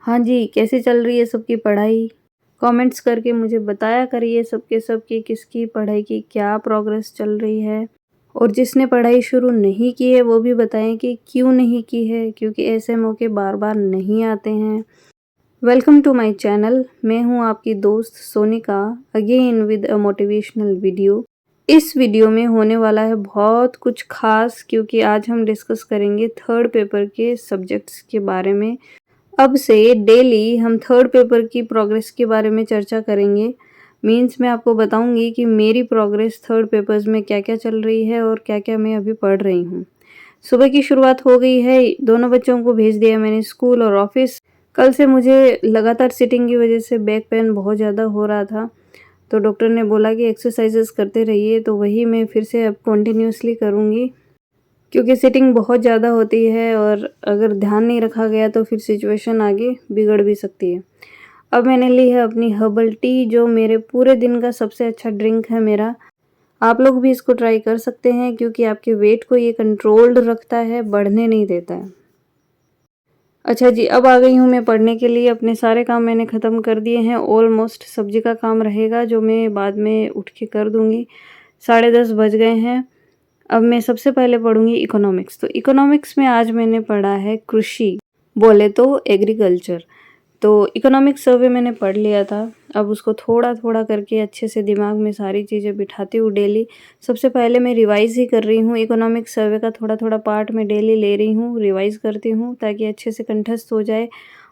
हाँ जी, कैसी चल रही है सबकी पढ़ाई? कमेंट्स करके मुझे बताया करिए सबके सब कि किसकी पढ़ाई की क्या प्रोग्रेस चल रही है। और जिसने पढ़ाई शुरू नहीं की है वो भी बताएं कि क्यों नहीं की है, क्योंकि ऐसे मौके बार-बार नहीं आते हैं। Welcome to my channel. मैं हूँ आपकी दोस्त Sonika, again with a motivational video. इस वीडियो में होने वाला है बहुत कुछ खास, क्योंकि आज हम डिस्कस करेंगे थर्ड पेपर के सब्जेक्ट्स के बारे में। अब से डेली हम थर्ड पेपर की प्रोग्रेस के बारे में चर्चा करेंगे। मीन्स मैं आपको बताऊंगी कि मेरी प्रोग्रेस थर्ड पेपर्स में क्या-क्या चल रही है और क्या-क्या मैं अभी पढ़ रही हूँ। सुबह की शुरुआत हो गई है, दोनों बच्चों को भेज दिया मैंने स्कूल और ऑफिस। कल से मुझे लगातार सिटिंग की वजह से बैक पेन बहुत ज़्यादा हो रहा था, तो डॉक्टर ने बोला कि एक्सरसाइजेस करते रहिए, तो वही मैं फिर से अब कंटिन्यूअसली करूँगी, क्योंकि सिटिंग बहुत ज़्यादा होती है और अगर ध्यान नहीं रखा गया तो फिर सिचुएशन आगे बिगड़ भी सकती है। अब मैंने ली है अपनी हर्बल टी, जो मेरे पूरे दिन का सबसे अच्छा ड्रिंक है मेरा। आप लोग भी इसको ट्राई कर सकते हैं, क्योंकि आपके वेट को ये कंट्रोल्ड रखता है, बढ़ने नहीं देता है। अच्छा जी, अब आ गई हूँ मैं पढ़ने के लिए। अपने सारे काम मैंने ख़त्म कर दिए हैं ऑलमोस्ट। सब्जी का काम रहेगा जो मैं बाद में उठ के कर दूँगी। 10:30 बज गए हैं। अब मैं सबसे पहले पढ़ूंगी इकोनॉमिक्स। तो इकोनॉमिक्स में आज मैंने पढ़ा है कृषि, बोले तो एग्रीकल्चर। तो इकोनॉमिक्स सर्वे मैंने पढ़ लिया था, अब उसको थोड़ा थोड़ा करके अच्छे से दिमाग में सारी चीज़ें बिठाती हूँ डेली। सबसे पहले मैं रिवाइज़ ही कर रही हूँ, इकोनॉमिक्स सर्वे का थोड़ा थोड़ा पार्ट मैं डेली ले रही हूँ, रिवाइज़ करती हूँ ताकि अच्छे से कंठस्थ हो जाए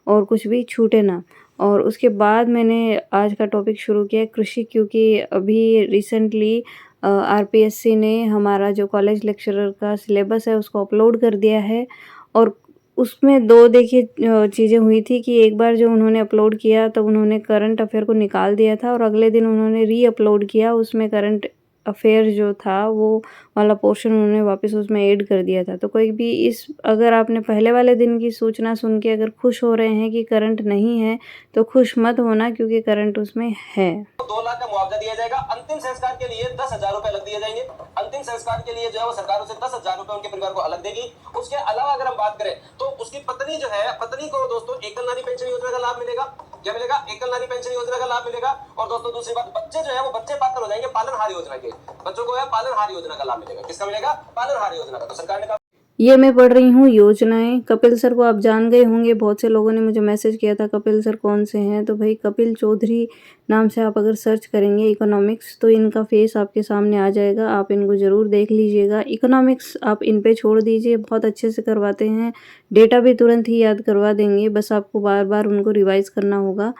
और कुछ भी छूटे ना। और उसके बाद मैंने आज का टॉपिक शुरू किया कृषि, क्योंकि अभी रिसेंटली आरपीएससी ने हमारा जो कॉलेज लेक्चरर का सिलेबस है उसको अपलोड कर दिया है। और उसमें 2 देखिए चीज़ें हुई थी कि एक बार जो उन्होंने अपलोड किया तब उन्होंने करंट अफ़ेयर को निकाल दिया था, और अगले दिन उन्होंने री-अपलोड किया, उसमें करंट अफ़ेयर जो था वो वाला पोर्शन उन्होंने वापस उसमें ऐड कर दिया था। तो कोई भी इस अगर आपने पहले वाले दिन की सूचना सुन के अगर खुश हो रहे हैं कि करंट नहीं है, तो खुश मत होना, क्योंकि करंट उसमें है। 2 लाख का मुआवजा दिया जाएगा। अंतिम संस्कार के लिए 10,000 रुपए अलग दिए जाएंगे। अंतिम संस्कार के लिए जो है वो सरकार उसे 10,000 रुपए उनके परिवार को अलग देगी। उसके अलावा अगर हम बात करें तो उसकी पत्नी जो है, पत्नी को दोस्तों एकल नारी पेंशन योजना का लाभ मिलेगा। क्या मिलेगा? एकल नारी पेंशन योजना का लाभ मिलेगा। और दोस्तों दूसरी बात, बच्चे जो है वो बच्चे पात्र हो जाएंगे पालनहार योजना के। बच्चों को है पालनहार योजना का लाभ मिलेगा। किसका मिलेगा? पालनहार योजना का। तो सरकार ने ये मैं पढ़ रही हूँ योजनाएं। कपिल सर को आप जान गए होंगे, बहुत से लोगों ने मुझे मैसेज किया था कपिल सर कौन से हैं। तो भाई कपिल चौधरी नाम से आप अगर सर्च करेंगे इकोनॉमिक्स तो इनका फेस आपके सामने आ जाएगा, आप इनको ज़रूर देख लीजिएगा। इकोनॉमिक्स आप इन पे छोड़ दीजिए, बहुत अच्छे से करवाते हैं, डेटा भी तुरंत ही याद करवा देंगे, बस आपको बार बार उनको रिवाइज़ करना होगा,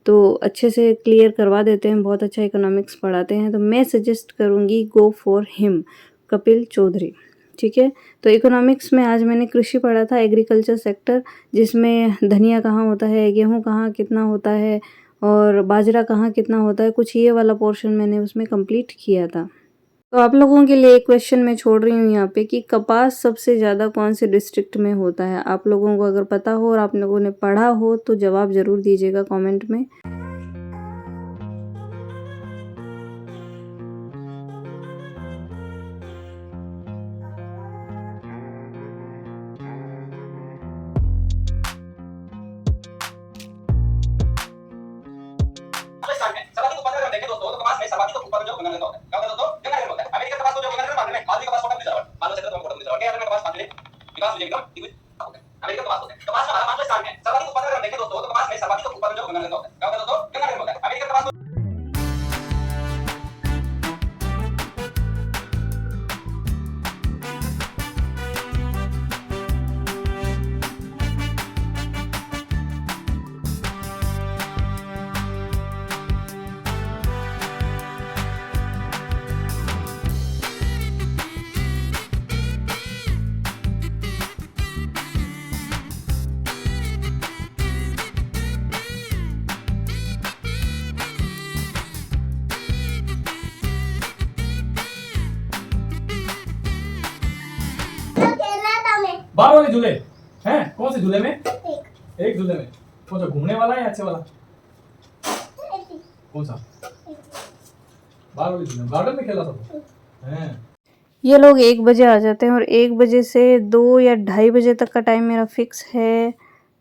तो अच्छे से क्लियर करवा देते हैं, बहुत अच्छा इकोनॉमिक्स पढ़ाते हैं। तो मैं सजेस्ट करूँगी go for him, Kapil Chaudhary. ठीक है। तो इकोनॉमिक्स में आज मैंने कृषि पढ़ा था, एग्रीकल्चर सेक्टर, जिसमें धनिया कहाँ होता है, गेहूँ कहाँ कितना होता है और बाजरा कहाँ कितना होता है, कुछ ये वाला पोर्शन मैंने उसमें कंप्लीट किया था। तो आप लोगों के लिए एक क्वेश्चन मैं छोड़ रही हूँ यहाँ पे कि कपास सबसे ज़्यादा कौन से डिस्ट्रिक्ट में होता है। आप लोगों को अगर पता हो और आप लोगों ने पढ़ा हो तो जवाब ज़रूर दीजिएगा कॉमेंट में। सर्वाधिक उत्पादन देखें दोस्तों तो कपास में सर्वाधिक उत्पादन जो गंगानगर होता है। क्या होता है दोस्तों? गंगानगर होता है। अमेरिका कपास को जो गंगानगर मानते हैं, मालदीव कपास को कम रिजर्व, मालदीव क्षेत्र को कम रिजर्व, क्या है कपास मानते हैं विकास विजय एकदम होता है। अमेरिका कपास होता है। कपास का 5वां स्थान है। सर्वाधिक उत्पादन देखें दोस्तों तो कपास में सर्वाधिक उत्पादन जो गंगानगर होता है। क्या होता है दोस्तों? गंगानगर होता है। अमेरिका कपास बाहर वाले झूले हैं? कौन से झूले में? एक झूले में। कौन सा, घूमने वाला है या अच्छे वाला? कौन सा? बाहर वाले झूले, गार्डन में खेला सब हैं। ये लोग 1 बजे आ जाते हैं और 1 बजे से 2 या ढाई बजे तक का टाइम मेरा फिक्स है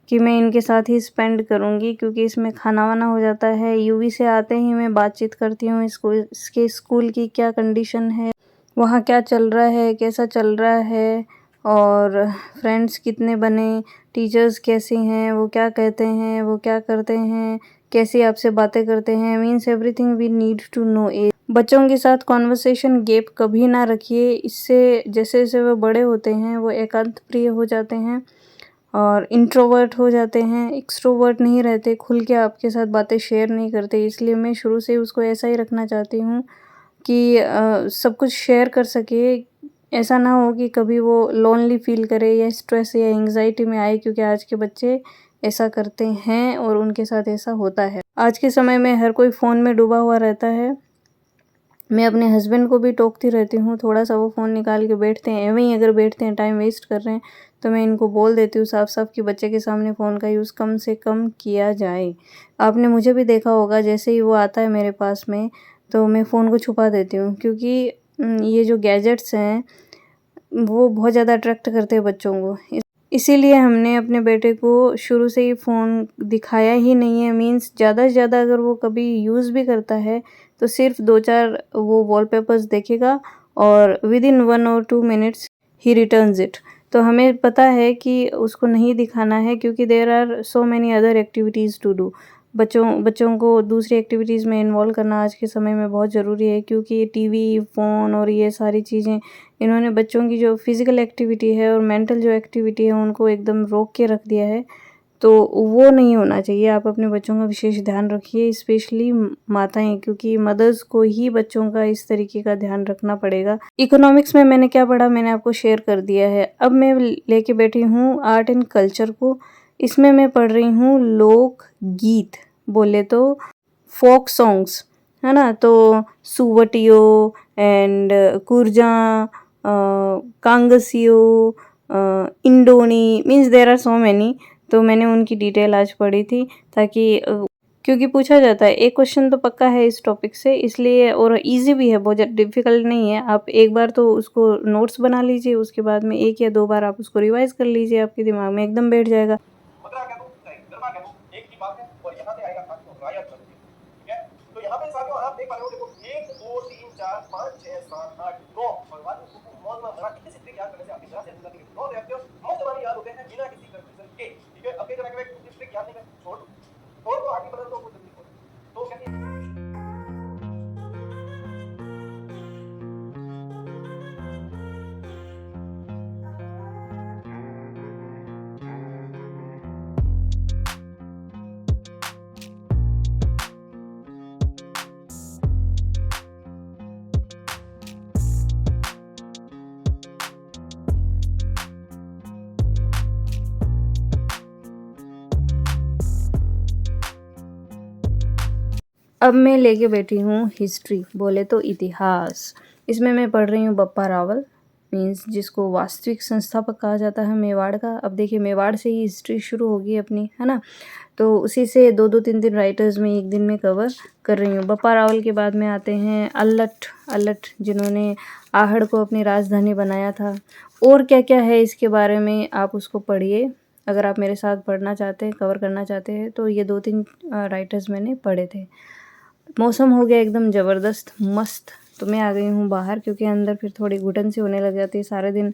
कि मैं इनके साथ ही स्पेंड करूँगी, क्योंकि इसमें खाना वाना हो जाता है। यूवी से आते ही मैं बातचीत करती हूँ इसके स्कूल की क्या कंडीशन है, वहाँ क्या चल रहा है, कैसा चल रहा है, और फ्रेंड्स कितने बने, टीचर्स कैसी हैं, वो क्या कहते हैं, वो क्या करते हैं, कैसी आपसे बातें करते हैं, means everything we need to know it. बच्चों के साथ कॉन्वर्सेशन गैप कभी ना रखिए, इससे जैसे जैसे वो बड़े होते हैं वो एकांत प्रिय हो जाते हैं और इंट्रोवर्ट हो जाते हैं, एक्सट्रोवर्ट नहीं रहते, खुल के आपके साथ बातें शेयर नहीं करते। इसलिए मैं शुरू से ही उसको ऐसा ही रखना चाहती हूँ कि सब कुछ शेयर कर सके। ऐसा ना हो कि कभी वो लोनली फील करे या स्ट्रेस या एंग्जाइटी में आए, क्योंकि आज के बच्चे ऐसा करते हैं और उनके साथ ऐसा होता है। आज के समय में हर कोई फ़ोन में डूबा हुआ रहता है। मैं अपने हस्बैंड को भी टोकती रहती हूँ, थोड़ा सा वो फ़ोन निकाल के बैठते हैं, एवं ही अगर बैठते हैं टाइम वेस्ट कर रहे हैं तो मैं इनको बोल देती हूँ साफ साफ कि बच्चे के सामने फ़ोन का यूज़ कम से कम किया जाए। आपने मुझे भी देखा होगा, जैसे ही वो आता है मेरे पास में तो मैं फ़ोन को छुपा देती हूँ, क्योंकि ये जो गैजेट्स हैं वो बहुत ज़्यादा अट्रैक्ट करते हैं बच्चों को। इसीलिए हमने अपने बेटे को शुरू से ही फ़ोन दिखाया ही नहीं है। मीन्स ज़्यादा से ज़्यादा अगर वो कभी यूज़ भी करता है तो सिर्फ 2-4 वो वॉलपेपर्स देखेगा और विदिन 1 और 2 मिनट्स ही रिटर्न्स इट। तो हमें पता है कि उसको नहीं दिखाना है, क्योंकि there are so many other activities to do. बच्चों को दूसरी एक्टिविटीज़ में इन्वॉल्व करना आज के समय में बहुत ज़रूरी है, क्योंकि टीवी, फ़ोन और ये सारी चीज़ें इन्होंने बच्चों की जो फिज़िकल एक्टिविटी है और मेंटल जो एक्टिविटी है उनको एकदम रोक के रख दिया है। तो वो नहीं होना चाहिए। आप अपने बच्चों का विशेष ध्यान रखिए, स्पेशली माताएँ, क्योंकि मदर्स को ही बच्चों का इस तरीके का ध्यान रखना पड़ेगा। इकोनॉमिक्स में मैंने क्या पढ़ा मैंने आपको शेयर कर दिया है। अब मैं लेके बैठी हूँ आर्ट एंड कल्चर को। इसमें मैं पढ़ रही हूँ लोक गीत, बोले तो फोक सॉन्ग्स, है ना। तो Suvatiyo and Kurja, Kangsiyo, Indoni, means there are so many. तो मैंने उनकी डिटेल आज पढ़ी थी, ताकि क्योंकि पूछा जाता है एक क्वेश्चन तो पक्का है इस टॉपिक से, इसलिए, और इजी भी है, बहुत ज़्यादा डिफ़िकल्ट नहीं है। आप एक बार तो उसको नोट्स बना लीजिए, उसके बाद में 1 या 2 बार आप उसको रिवाइज़ कर लीजिए, आपके दिमाग में एकदम बैठ जाएगा। मगरा कह दूं चाहे गरबा कह दूं, एक ही बात है। और यहाँ पे आएगा साथियों रायत बनती, ठीक है। तो यहाँ पे साथियों आप देख पा रहे हो, देखो 1 2 3 4 5 6 7 8 9 भगवान को मौज में मरा कितने सिद्धि याद करने से आपकी तरह से जिंदगी में 9 रहते हो, मुफ्त वाली याद होते हैं बिना किसी कंफ्यूजन के, ठीक है। अब कई तरह के सिद्धि याद नहीं कर छोड़ छोड़ को आगे बढ़ो तो कुछ जल्दी करो। तो कहते हैं अब मैं लेके बैठी हूँ हिस्ट्री, बोले तो इतिहास। इसमें मैं पढ़ रही हूँ बप्पा रावल, मीन्स जिसको वास्तविक संस्थापक कहा जाता है मेवाड़ का। अब देखिए मेवाड़ से ही हिस्ट्री शुरू होगी अपनी, है ना। तो उसी से 2-2 3-3 राइटर्स में एक दिन में कवर कर रही हूँ। बप्पा रावल के बाद में आते हैं अल्लट, जिन्होंने आहड़ को अपनी राजधानी बनाया था। और क्या क्या है इसके बारे में आप उसको पढ़िए, अगर आप मेरे साथ पढ़ना चाहते हैं, कवर करना चाहते हैं। तो ये 2-3 राइटर्स मैंने पढ़े थे। मौसम हो गया एकदम ज़बरदस्त मस्त, तो मैं आ गई हूँ बाहर, क्योंकि अंदर फिर थोड़ी घुटन सी होने लग जाती है। सारे दिन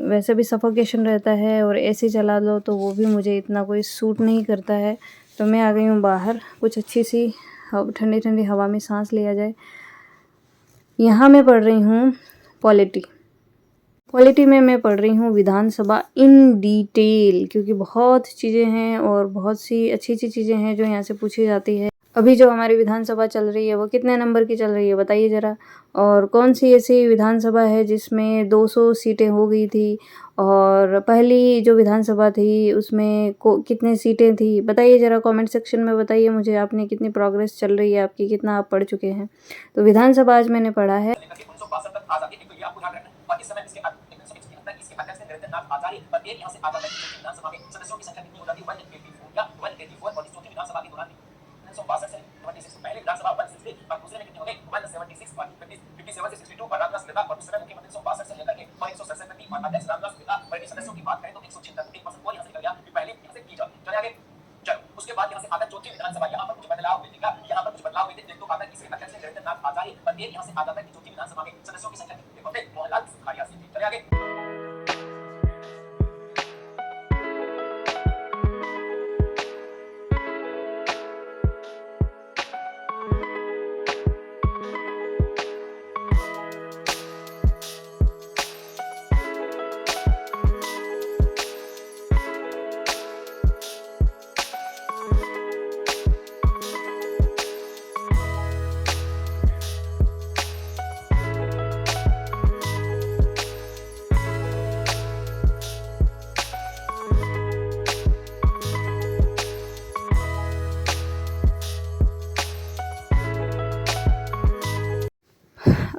वैसे भी सफोकेशन रहता है और एसी चला लो तो वो भी मुझे इतना कोई सूट नहीं करता है। तो मैं आ गई हूँ बाहर, कुछ अच्छी सी ठंडी ठंडी हवा में सांस लिया जाए। यहाँ मैं पढ़ रही हूँ पॉलिटी में मैं पढ़ रही हूँ विधानसभा इन डिटेल, क्योंकि बहुत चीज़ें हैं और बहुत सी अच्छी अच्छी चीज़ें हैं जो यहाँ से पूछी जाती है। अभी जो हमारी विधानसभा चल रही है वो कितने नंबर की चल रही है बताइए ज़रा, और कौन सी ऐसी विधानसभा है जिसमें 200 सीटें हो गई थी, और पहली जो विधानसभा थी उसमें कितने सीटें थी बताइए ज़रा, कमेंट सेक्शन में बताइए मुझे आपने कितनी प्रोग्रेस चल रही है आपकी, कितना आप पढ़ चुके हैं। तो विधानसभा आज मैंने पढ़ा है। 1962 तक आजादी, एक तो ये आपको ध्यान रखना है। और इस समय इसके अध्यक्ष थे नरेंद्रनाथ आचार्य, और एक यहाँ से आजाद विधानसभा में सदस्यों की संख्या कितनी हो जाती है 184 या 184, और इस चौथी विधानसभा के दौरान 1962 से 26 पहले विधानसभा 160 और दूसरे में कितने हो गए 176 और 57 से 62 और रामदास पिता और दूसरे मुख्यमंत्री 1962 से लेकर के और 167 तक थी। और अध्यक्ष रामदास पिता और सदस्यों की बात करें तो 176 1% और यहाँ से निकल गया। पहले आकर चौथी विधानसभा, यहाँ पर कुछ बदलाव मिलेगा, यहाँ पर कुछ बदलाव हुए थे। देखो खाता किसी अक्षर से निरंजन नाथ आचार्य, पर यहाँ से आ जाता है कि चौथी विधानसभा में सदस्यों की संख्या कितनी होते, मोहनलाल सुखाड़िया से। चलिए आगे।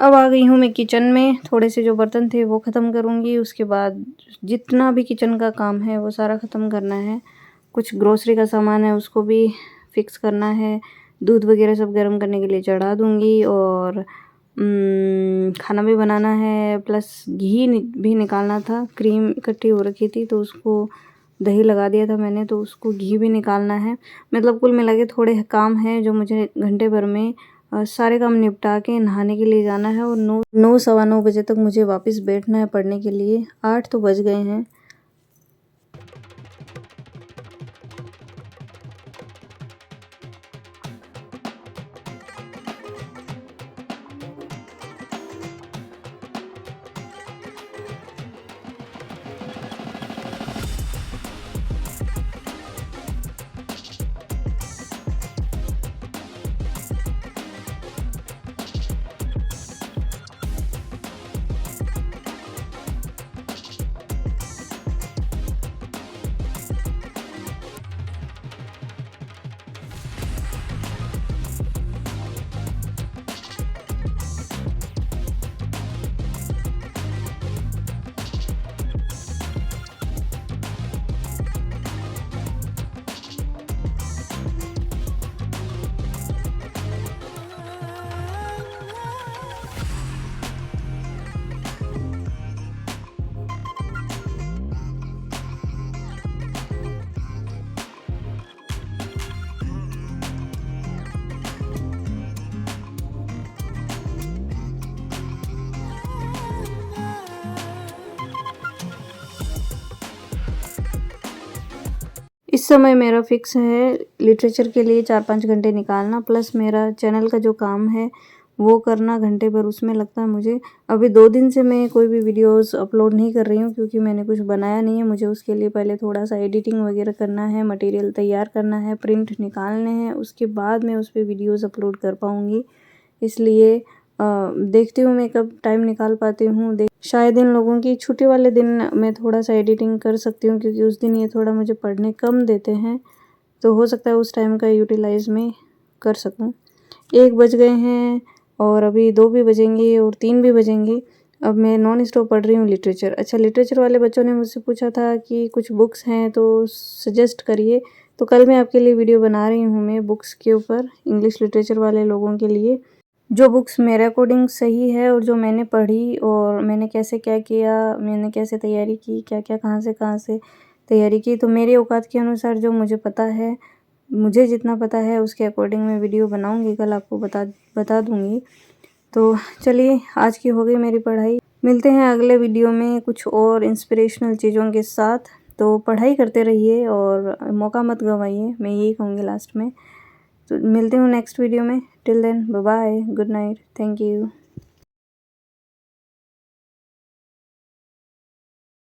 अब आ गई हूँ मैं किचन में। थोड़े से जो बर्तन थे वो ख़त्म करूँगी, उसके बाद जितना भी किचन का काम है वो सारा ख़त्म करना है। कुछ ग्रोसरी का सामान है उसको भी फिक्स करना है। दूध वगैरह सब गर्म करने के लिए चढ़ा दूँगी और खाना भी बनाना है, प्लस घी भी निकालना था। क्रीम इकट्ठी हो रखी थी तो उसको दही लगा दिया था मैंने, तो उसको घी भी निकालना है। मतलब कुल मिला के थोड़े काम हैं जो मुझे घंटे भर में सारे काम निपटा के नहाने के लिए जाना है और 9 सवा 9 बजे तक मुझे वापस बैठना है पढ़ने के लिए। 8 तो बज गए हैं। इस समय मेरा फिक्स है लिटरेचर के लिए 4-5 घंटे निकालना, प्लस मेरा चैनल का जो काम है वो करना घंटे भर उसमें लगता है मुझे। अभी 2 दिन से मैं कोई भी वीडियोस अपलोड नहीं कर रही हूँ क्योंकि मैंने कुछ बनाया नहीं है। मुझे उसके लिए पहले थोड़ा सा एडिटिंग वगैरह करना है, मटेरियल तैयार करना है, प्रिंट निकालने हैं, उसके बाद मैं उस पर वीडियोज़ अपलोड कर पाऊँगी। इसलिए देखती हूँ मैं कब टाइम निकाल पाती हूँ। शायद इन लोगों की छुट्टी वाले दिन मैं थोड़ा सा एडिटिंग कर सकती हूँ क्योंकि उस दिन ये थोड़ा मुझे पढ़ने कम देते हैं, तो हो सकता है उस टाइम का यूटिलाइज़ मैं कर सकूँ। 1 बज गए हैं और अभी 2 भी बजेंगे और 3 भी बजेंगे। अब मैं नॉन स्टॉप पढ़ रही हूँ लिटरेचर। अच्छा, लिटरेचर वाले बच्चों ने मुझसे पूछा था कि कुछ बुक्स हैं तो सजेस्ट करिए, तो कल मैं आपके लिए वीडियो बना रही हूँ मैं बुक्स के ऊपर, इंग्लिश लिटरेचर वाले लोगों के लिए। जो बुक्स मेरे अकॉर्डिंग सही है और जो मैंने पढ़ी और मैंने कैसे क्या किया, मैंने कैसे तैयारी की, क्या-क्या कहाँ से तैयारी की, तो मेरे औकात के अनुसार जो मुझे पता है, मुझे जितना पता है उसके अकॉर्डिंग मैं वीडियो बनाऊँगी, कल आपको बता दूँगी। तो चलिए, आज की हो गई मेरी पढ़ाई। मिलते हैं अगले वीडियो में कुछ और इंस्पिरेशनल चीज़ों के साथ। तो पढ़ाई करते रहिए और मौका मत गंवाइए, मैं यही कहूँगी लास्ट में। तो मिलते हूँ नेक्स्ट वीडियो में। Till then bye bye, good night, thank you.